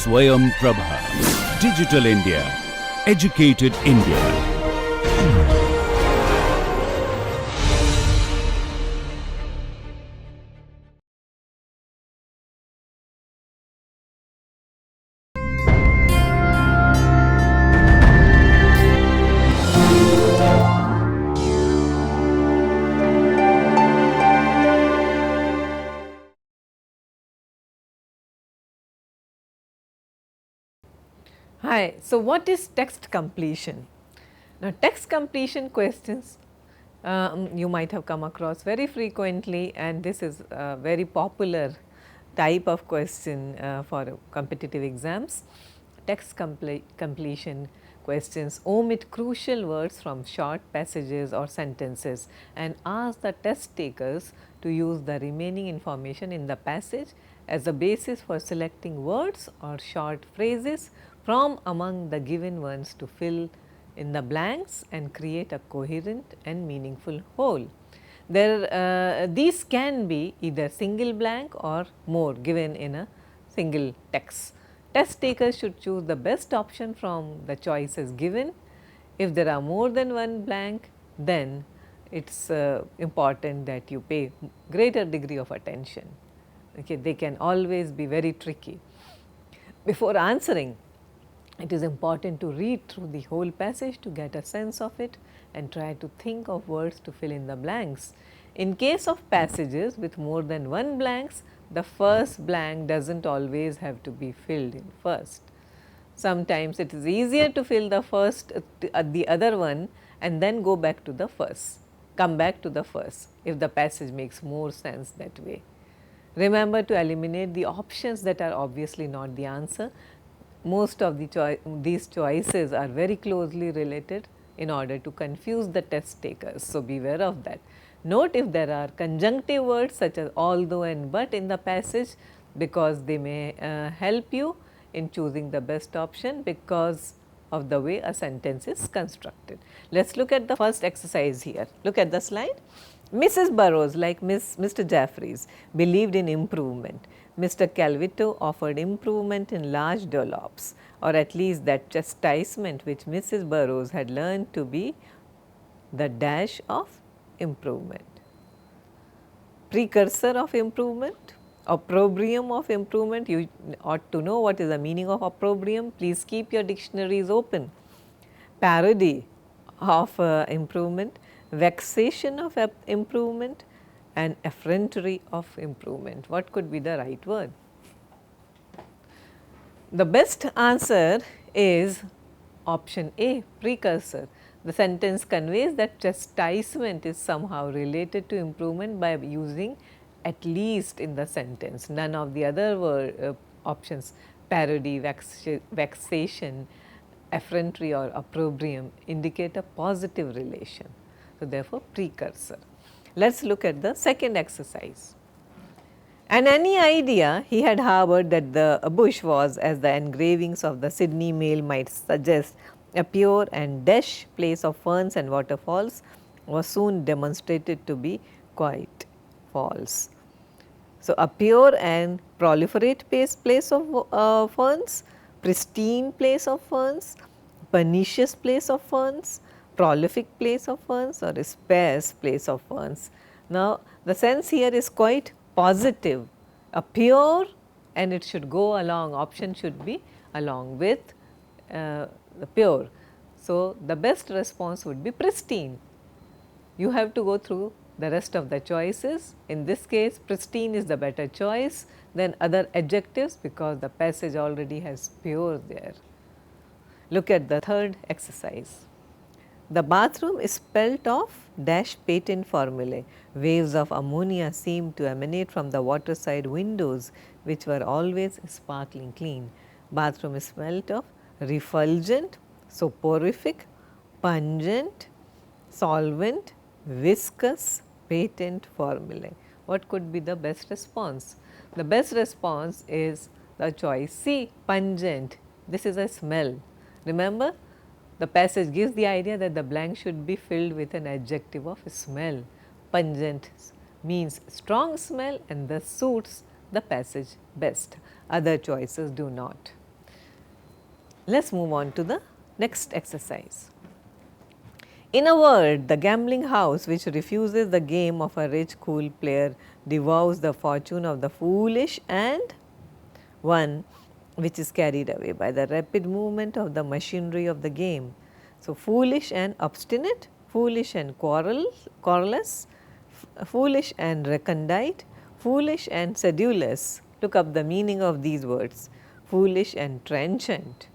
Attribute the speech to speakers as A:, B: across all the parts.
A: Swayam Prabha. Digital India. Educated India.
B: Hi, so what is text completion? Now, text completion questions you might have come across very frequently, and this is a very popular type of question for competitive exams. Text completion questions omit crucial words from short passages or sentences and ask the test takers to use the remaining information in the passage as a basis for selecting words or short phrases from among the given ones to fill in the blanks and create a coherent and meaningful whole. These can be either single blank or more given in a single text. Test takers should choose the best option from the choices given. If there are more than one blank, then it is important that you pay greater degree of attention. Okay, they can always be very tricky. Before answering, it is important to read through the whole passage to get a sense of it and try to think of words to fill in the blanks. In case of passages with more than one blanks, the first blank does not always have to be filled in first. Sometimes it is easier to fill the first the other one and then go back to the first, come back to the first if the passage makes more sense that way. Remember to eliminate the options that are obviously not the answer. Most of these choices are very closely related in order to confuse the test takers. So, beware of that. Note if there are conjunctive words such as although and but in the passage, because they may help you in choosing the best option because of the way a sentence is constructed. Let us look at the first exercise here. Look at the slide. Mrs. Burrows, like Mr. Jeffries, believed in improvement. Mr. Calvito offered improvement in large dollops, or at least that chastisement which Mrs. Burrows had learned to be the dash of improvement. Precursor of improvement, opprobrium of improvement. You ought to know what is the meaning of opprobrium. Please keep your dictionaries open. Parody of improvement, vexation of improvement, and effrontery of improvement. What could be the right word? The best answer is option A, precursor. The sentence conveys that chastisement is somehow related to improvement by using at least in the sentence. None of the other options, parody, vexation, effrontery or opprobrium indicate a positive relation. So, therefore, precursor. Let us look at the second exercise. And any idea he had harbored that the bush was, as the engravings of the Sydney Mail might suggest, a pure and desh place of ferns and waterfalls, was soon demonstrated to be quite false. So, a pure and proliferate place of ferns, pristine place of ferns, pernicious place of ferns, prolific place of ferns, or a sparse place of ferns. Now, the sense here is quite positive, a pure, and it should go along, option should be along with the pure. So, the best response would be pristine. You have to go through the rest of the choices. In this case, pristine is the better choice than other adjectives because the passage already has pure there. Look at the third exercise. The bathroom is spelt of dash patent formulae. Waves of ammonia seemed to emanate from the waterside windows which were always sparkling clean. Bathroom is smelt of refulgent, soporific, pungent, solvent, viscous, patent formulae. What could be the best response? The best response is the choice C, pungent. This is a smell. Remember, the passage gives the idea that the blank should be filled with an adjective of smell. Pungent means strong smell and thus suits the passage best. Other choices do not. Let us move on to the next exercise. In a word, the gambling house which refuses the game of a rich, cool player devours the fortune of the foolish and one which is carried away by the rapid movement of the machinery of the game. So, foolish and obstinate, foolish and querulous, foolish and recondite, foolish and sedulous. Look up the meaning of these words, foolish and trenchant.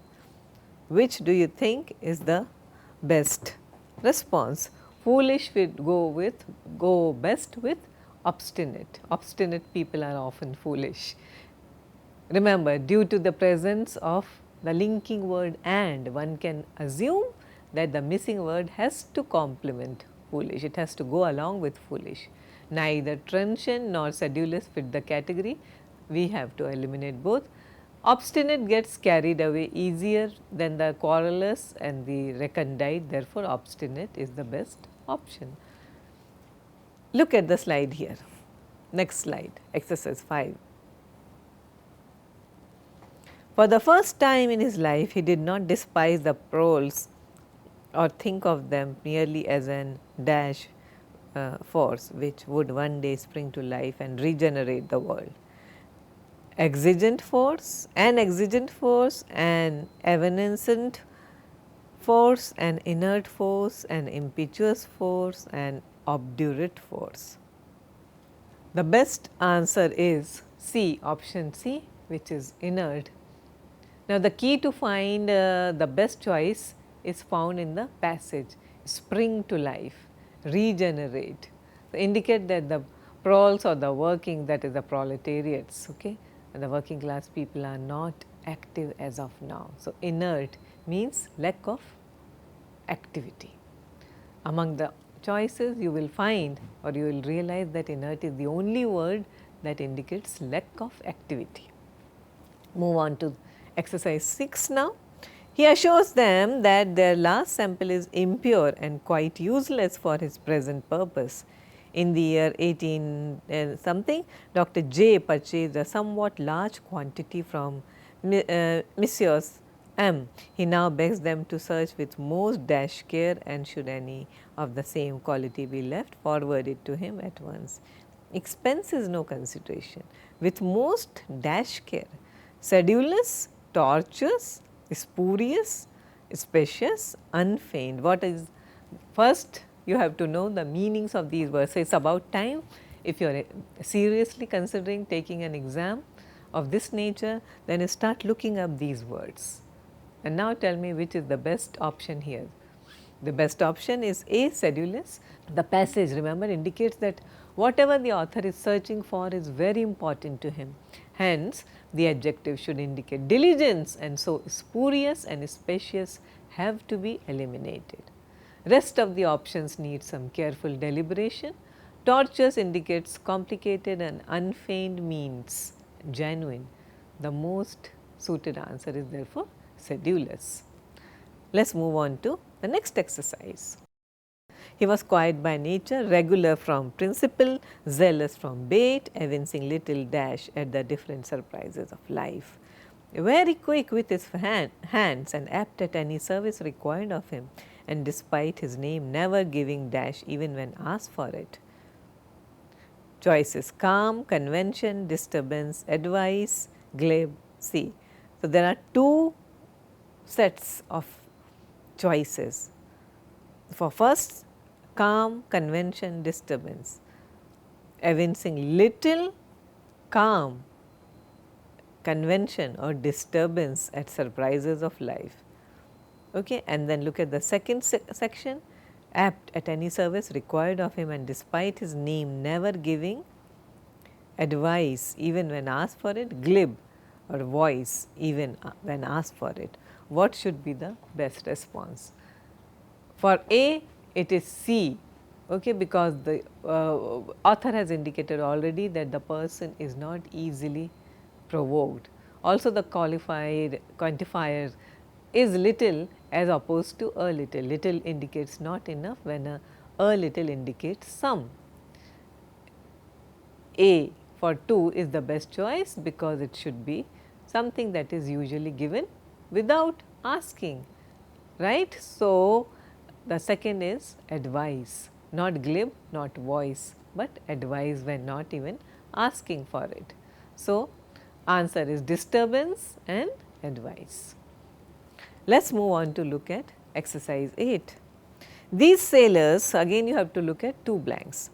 B: Which do you think is the best response? Foolish would go best with obstinate. Obstinate people are often foolish. Remember, due to the presence of the linking word and, one can assume that the missing word has to complement foolish, it has to go along with foolish. Neither trenchant nor sedulous fit the category, we have to eliminate both. Obstinate gets carried away easier than the querulous and the recondite, therefore, obstinate is the best option. Look at the slide here. Next slide, exercise 5. For the first time in his life, he did not despise the proles or think of them merely as an dash force which would one day spring to life and regenerate the world. An exigent force, an evanescent force, an inert force, an impetuous force, an obdurate force. The best answer is C, option C, which is inert. Now, the key to find the best choice is found in the passage, spring to life, regenerate, so indicate that the proles or the working, that is the proletariats, okay, and the working class people are not active as of now. So, inert means lack of activity. Among the choices you will find or you will realize that inert is the only word that indicates lack of activity. Move on to exercise 6 now. He assures them that their last sample is impure and quite useless for his present purpose. In the year 18 something, Dr. J purchased a somewhat large quantity from Messrs. M. He now begs them to search with most dash care, and should any of the same quality be left, forward it to him at once. Expense is no consideration. With most dash care, sedulous, tortuous, spurious, specious, unfeigned. What is first? You have to know the meanings of these words. So, it is about time, if you are seriously considering taking an exam of this nature, then you start looking up these words. And now tell me which is the best option here. The best option is A, sedulous. The passage, remember, indicates that whatever the author is searching for is very important to him. Hence, the adjective should indicate diligence, and so spurious and specious have to be eliminated. Rest of the options need some careful deliberation. Tortuous indicates complicated, and unfeigned means genuine. The most suited answer is therefore sedulous. Let us move on to the next exercise. He was quiet by nature, regular from principle, zealous from bait, evincing little dash at the different surprises of life. Very quick with his hands and apt at any service required of him, and despite his name never giving dash even when asked for it. Choices: calm, convention, disturbance, advice, glib, C. So, there are two sets of choices. For first, calm, convention, disturbance, evincing little, calm, convention or disturbance at surprises of life. Okay. And then look at the second section, apt at any service required of him, and despite his name never giving advice even when asked for it, glib or voice even when asked for it. What should be the best response? For A, it is C, okay, because the author has indicated already that the person is not easily provoked. Also, the quantifier is little as opposed to a little. Little indicates not enough, when a little indicates some. A for 2 is the best choice because it should be something that is usually given without asking, right. So, the second is advice, not glib, not voice, but advice when not even asking for it. So, answer is disturbance and advice. Let us move on to look at exercise 8. These sailors, again you have to look at two blanks.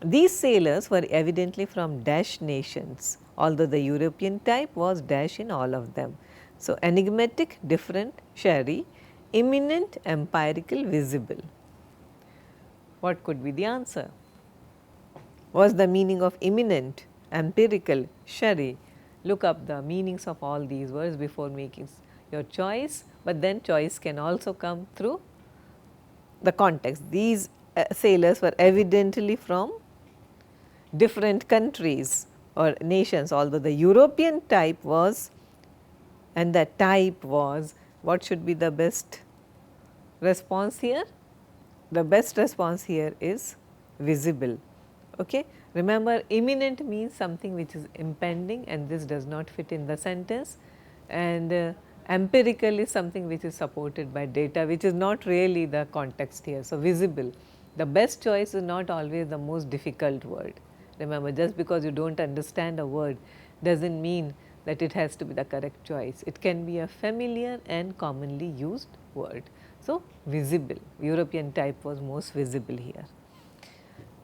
B: These sailors were evidently from dash nations, although the European type was dash in all of them. So, enigmatic, different, sherry, imminent, empirical, visible. What could be the answer? What's the meaning of imminent, empirical, sherry? Look up the meanings of all these words before making your choice, but then choice can also come through the context. These sailors were evidently from different countries or nations, although the European type was, and the type was, what should be the best response here? The best response here is visible. Okay? Remember, imminent means something which is impending, and this does not fit in the sentence, and empirical is something which is supported by data, which is not really the context here. So, visible, the best choice is not always the most difficult word. Remember, just because you do not understand a word does not mean that it has to be the correct choice. It can be a familiar and commonly used word. So, visible, European type was most visible here.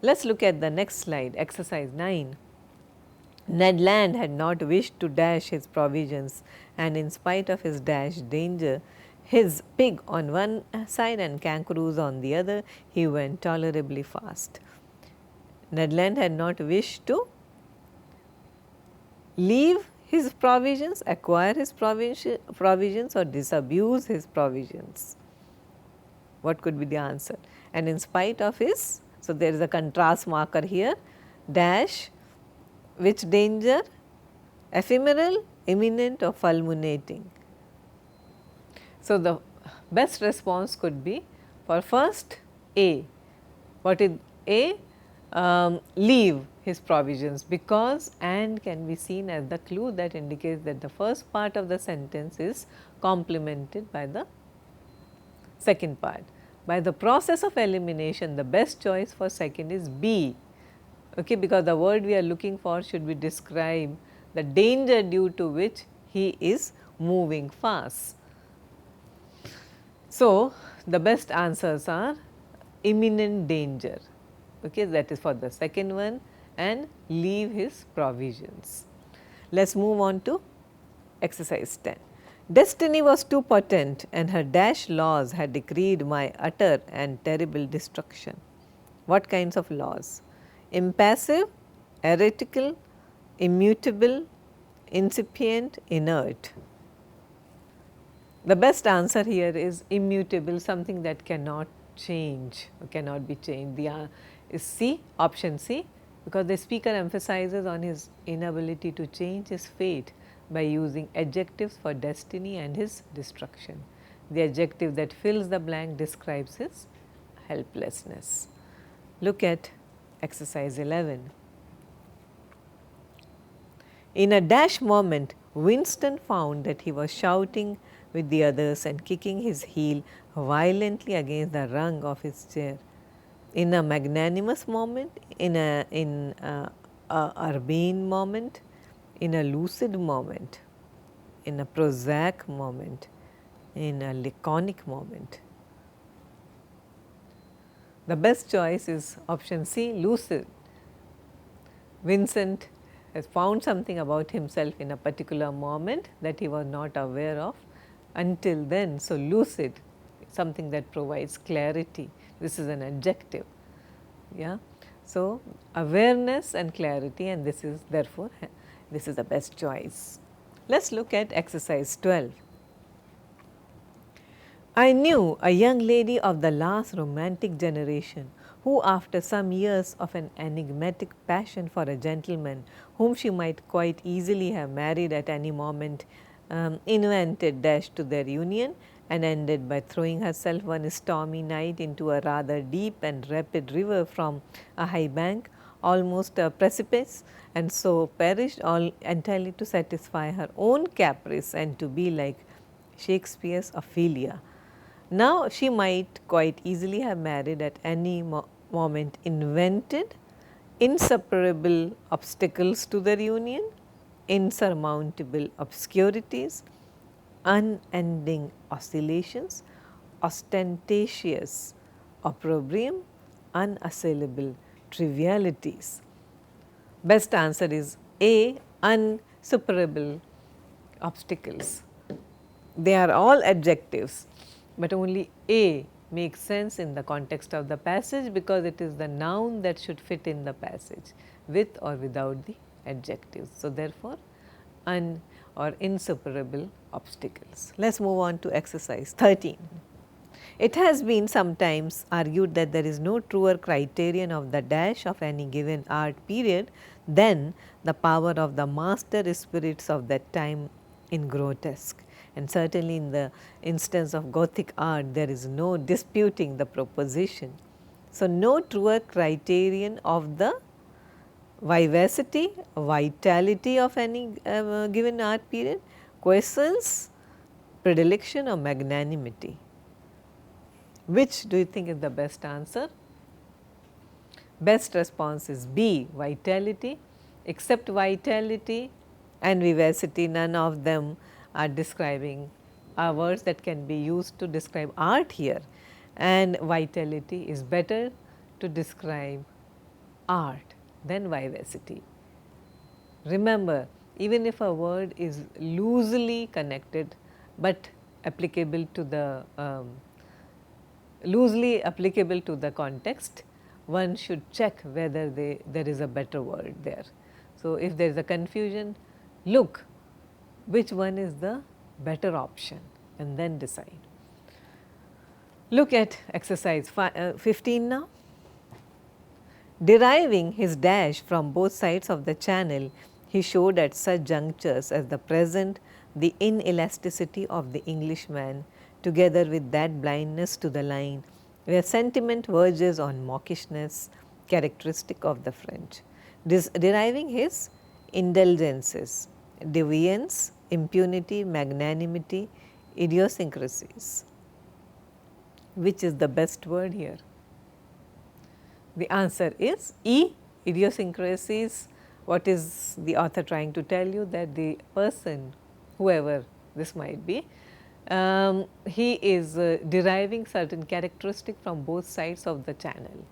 B: Let us look at the next slide, exercise 9. Ned Land had not wished to dash his provisions, and in spite of his dash danger, his pig on one side and kangaroos on the other, he went tolerably fast. Ned Land had not wished to leave his provisions, acquire his provisions or disabuse his provisions. What could be the answer? And in spite of his, so there is a contrast marker here, dash, which danger? Ephemeral, imminent or fulminating. So, the best response could be for first A. What is A? Leave his provisions, because and can be seen as the clue that indicates that the first part of the sentence is complemented by the second part. By the process of elimination, the best choice for second is B, okay, because the word we are looking for should be describe the danger due to which he is moving fast. So, the best answers are imminent danger, okay, that is for the second one, and leave his provisions. Let us move on to exercise 10. Destiny was too potent, and her dash laws had decreed my utter and terrible destruction. What kinds of laws? Impassive, heretical, immutable, incipient, inert. The best answer here is immutable, something that cannot change or cannot be changed. The is C, option C, because the speaker emphasizes on his inability to change his fate by using adjectives for destiny and his destruction. The adjective that fills the blank describes his helplessness. Look at exercise 11. In a dash moment, Winston found that he was shouting with the others and kicking his heel violently against the rung of his chair. In a magnanimous moment, in a urbane moment, in a lucid moment, in a prosaic moment, in a laconic moment. The best choice is option C, lucid. Vincent has found something about himself in a particular moment that he was not aware of until then. So, lucid, something that provides clarity. This is an adjective. Yeah. So, awareness and clarity, and this is therefore, this is the best choice. Let us look at exercise 12. I knew a young lady of the last romantic generation who, after some years of an enigmatic passion for a gentleman whom she might quite easily have married at any moment, invented dash to their union and ended by throwing herself one stormy night into a rather deep and rapid river from a high bank, almost a precipice, and so perished all entirely to satisfy her own caprice and to be like Shakespeare's Ophelia. Now, she might quite easily have married at any moment invented insuperable obstacles to their union, insurmountable obscurities, unending oscillations, ostentatious opprobrium, unassailable trivialities. Best answer is A, unsuperable obstacles. They are all adjectives, but only A makes sense in the context of the passage because it is the noun that should fit in the passage with or without the adjectives. So, therefore, or insuperable obstacles. Let us move on to exercise 13. It has been sometimes argued that there is no truer criterion of the dash of any given art period than the power of the master spirits of that time in grotesque. And certainly in the instance of Gothic art, there is no disputing the proposition. So, no truer criterion of the vivacity, vitality of any given art period, quiescence, predilection or magnanimity. Which do you think is the best answer? Best response is B, vitality. Except vitality and vivacity, none of them are describing words that can be used to describe art here, and vitality is better to describe art than vivacity. Remember, even if a word is loosely connected, but applicable to the context, one should check whether there is a better word there. So, if there is a confusion, look which one is the better option and then decide. Look at exercise 15 now. Deriving his dash from both sides of the channel, he showed at such junctures as the present the inelasticity of the Englishman, together with that blindness to the line where sentiment verges on mawkishness characteristic of the French. Deriving his indulgences, deviance, impunity, magnanimity, idiosyncrasies. Which is the best word here? The answer is E, idiosyncrasies. What is the author trying to tell you? That the person, whoever this might be, he is deriving certain characteristic from both sides of the channel.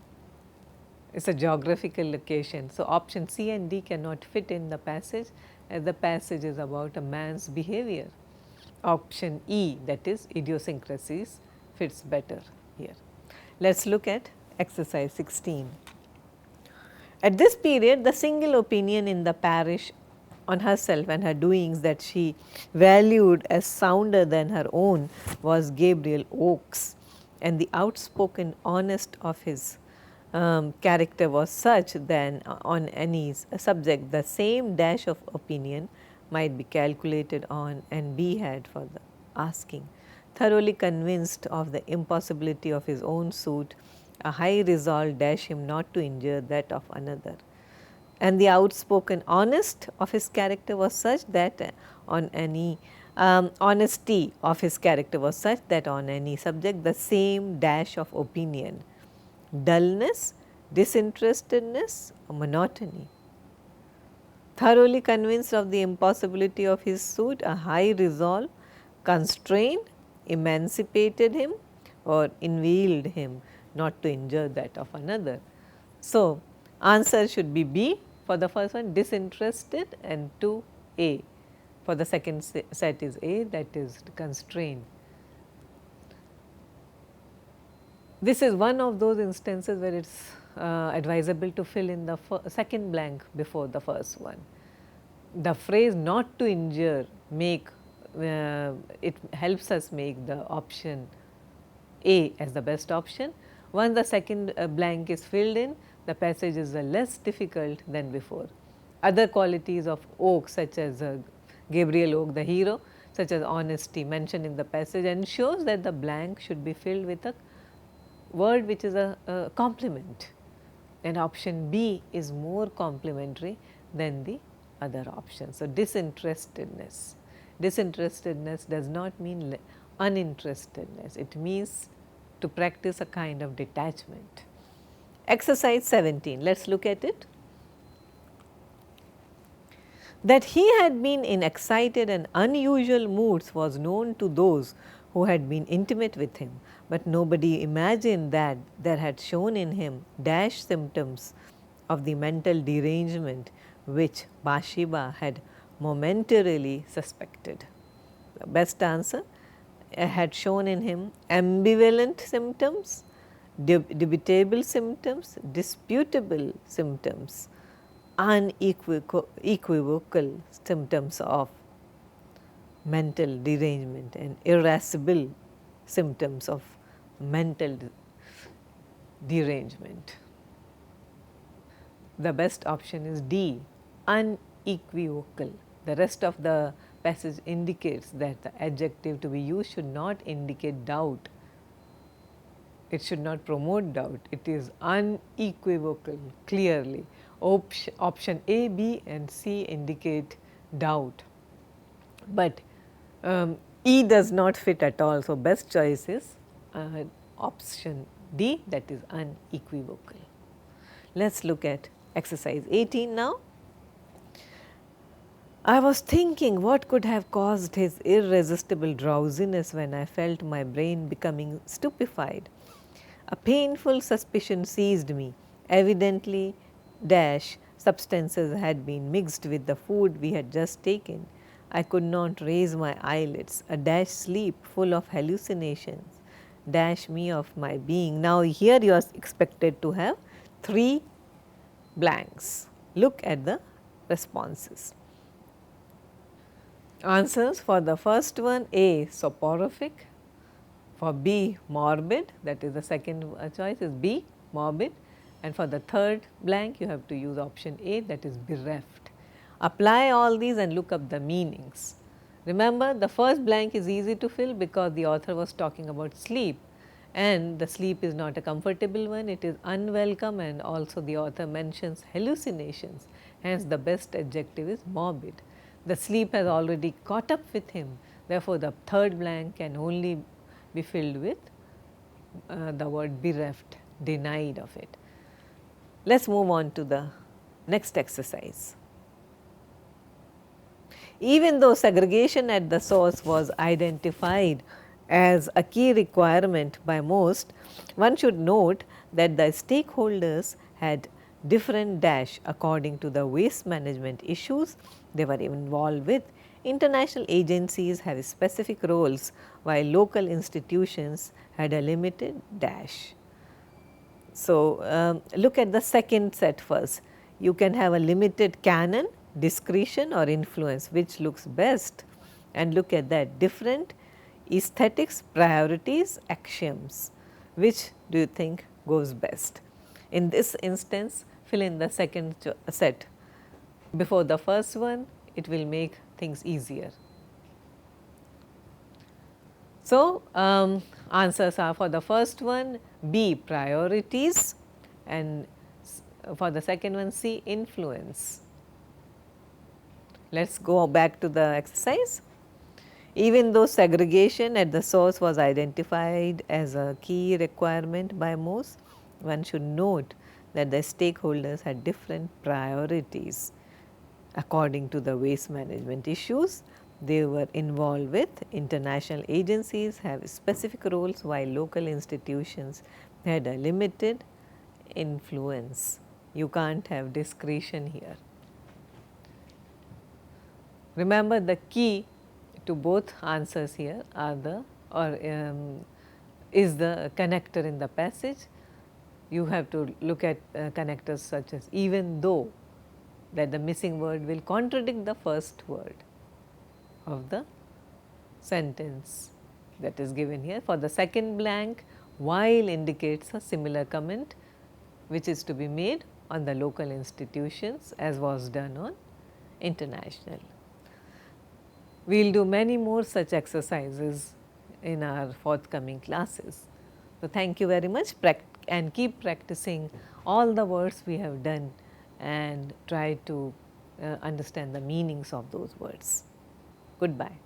B: It is a geographical location. So, option C and D cannot fit in the passage, as the passage is about a man's behavior. Option E, that is idiosyncrasies, fits better here. Let us look at exercise 16. At this period, the single opinion in the parish on herself and her doings that she valued as sounder than her own was Gabriel Oakes, and the outspoken honest of his character was such that on any subject the same dash of opinion might be calculated on and be had for the asking. Thoroughly convinced of the impossibility of his own suit, a high resolve dash him not to injure that of another. And the outspoken honest of his character was such that on any honesty of his character was such that on any subject the same dash of opinion, dullness, disinterestedness, or monotony. Thoroughly convinced of the impossibility of his suit, a high resolve constrained, emancipated him or inveiled him not to injure that of another. So, answer should be B for the first one, disinterested, and 2 A. For the second set is A, that is constrained. This is one of those instances where it is advisable to fill in the second blank before the first one. The phrase not to injure it helps us make the option A as the best option. Once the second blank is filled in, the passage is less difficult than before. Other qualities of Oak, such as Gabriel Oak, the hero, such as honesty mentioned in the passage, ensures that the blank should be filled with a word which is a complement, and option B is more complimentary than the other option. So, disinterestedness Disinterestedness does not mean uninterestedness, it means to practice a kind of detachment. Exercise 17, let us look at it. That he had been in excited and unusual moods was known to those who had been intimate with him, but nobody imagined that there had shown in him dash symptoms of the mental derangement which Bathsheba had momentarily suspected. The best answer, had shown in him ambivalent symptoms, debatable symptoms, disputable symptoms, unequivocal symptoms of mental derangement and irascible symptoms of mental derangement. The best option is D, unequivocal. The rest of the passage indicates that the adjective to be used should not indicate doubt. It should not promote doubt. It is unequivocal, clearly. Option A, B and C indicate doubt, but E does not fit at all. So, best choice is option D, that is unequivocal. Let us look at exercise 18 now. I was thinking what could have caused his irresistible drowsiness when I felt my brain becoming stupefied. A painful suspicion seized me. Evidently, dash substances had been mixed with the food we had just taken. I could not raise my eyelids. A dash sleep full of hallucinations. Dash me of my being. Now, here you are expected to have 3 blanks. Look at the responses. Answers for the first one, A, soporific. For B, morbid, that is the second choice is B, morbid, and for the third blank you have to use option A, that is bereft. Apply all these and look up the meanings. Remember, the first blank is easy to fill because the author was talking about sleep, and the sleep is not a comfortable one, it is unwelcome, and also the author mentions hallucinations, hence the best adjective is morbid. The sleep has already caught up with him, therefore, the third blank can only be filled with the word bereft, denied of it. Let us move on to the next exercise. Even though segregation at the source was identified as a key requirement by most, one should note that the stakeholders had different dash according to the waste management issues they were involved with. International agencies have specific roles while local institutions had a limited dash. So, look at the second set first. You can have a limited canon, discretion or influence, which looks best, and look at that different aesthetics, priorities, axioms, which do you think goes best? In this instance, fill in the second set before the first one, it will make things easier. So, answers are for the first one B, priorities, and for the second one C, influence. Let us go back to the exercise. Even though segregation at the source was identified as a key requirement by most, one should note that the stakeholders had different priorities according to the waste management issues they were involved with. International agencies have specific roles while local institutions had a limited influence. You can't have discretion here. Remember, the key to both answers here are the is the connector in the passage. You have to look at connectors such as even though, that the missing word will contradict the first word of the sentence that is given here. For the second blank, while indicates a similar comment which is to be made on the local institutions as was done on international. We will do many more such exercises in our forthcoming classes. So, thank you very much, and keep practicing all the words we have done and try to understand the meanings of those words. Goodbye.